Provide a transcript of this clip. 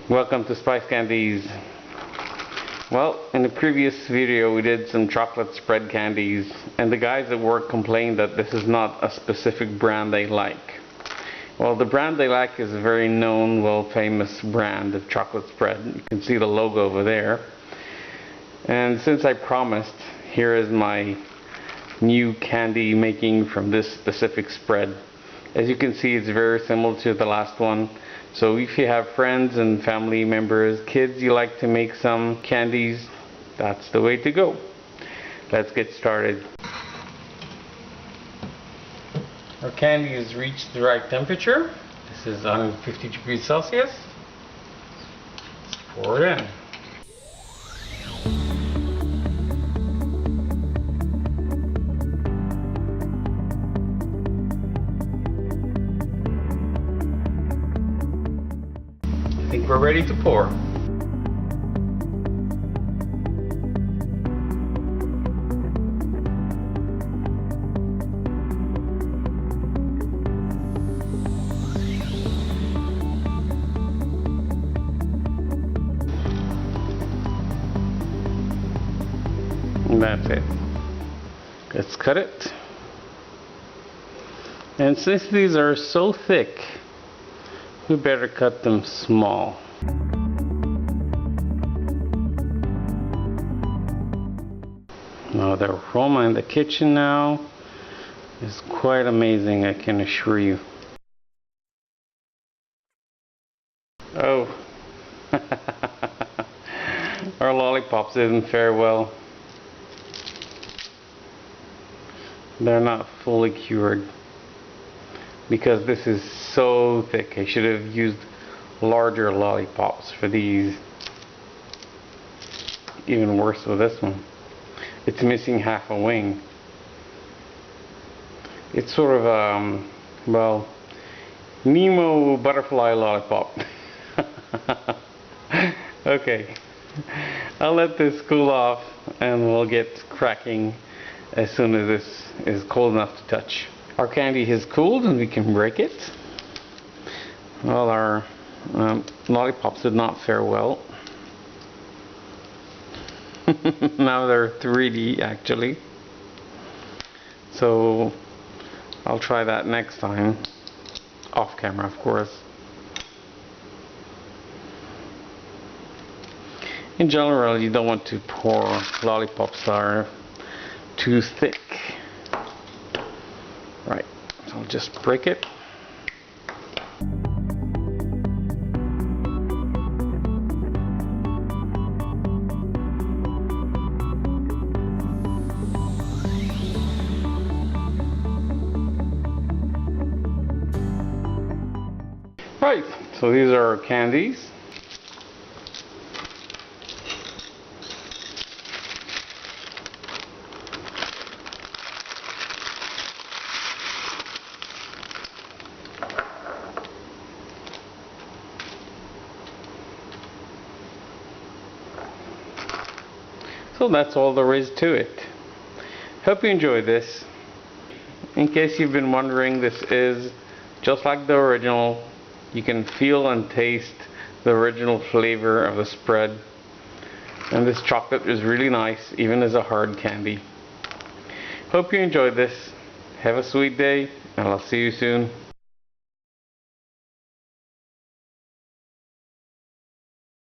Welcome to SpiceCandies. Well, in the previous video we did some chocolate spread candies, and the guys at work complained that this is not a specific brand they like. Well, the brand they like is a very known, famous brand of chocolate spread. You can see the logo over there. And since I promised, here is my new candy making from this specific spread. As you can see, it's very similar to the last one. So if you have friends and family members, kids, you like to make some candies, that's the way to go. Let's get started. Our candy has reached the right temperature. This is 150 degrees Celsius. Let's pour it in. I think we're ready to pour. And that's it. Let's cut it. And since these are so thick, we better cut them small. Now the aroma in the kitchen now is quite amazing, I can assure you. Oh, our lollipops didn't fare well. They're not fully cured because this is so thick. I should have used larger lollipops for these. Even worse with this one. It's missing half a wing. It's sort of Nemo butterfly lollipop. Okay, I'll let this cool off and we'll get cracking as soon as this is cold enough to touch. Our candy has cooled and we can break it. Well, our lollipops did not fare well. Now they're 3D actually. So I'll try that next time. Off camera, of course. In general, you don't want to pour lollipops that are too thick. Right, so I'll just break it. Right, so these are our candies. So that's all there is to it. Hope you enjoyed this. In case you've been wondering, this is just like the original. You can feel and taste the original flavor of the spread. And this chocolate is really nice, even as a hard candy. Hope you enjoyed this. Have a sweet day, and I'll see you soon.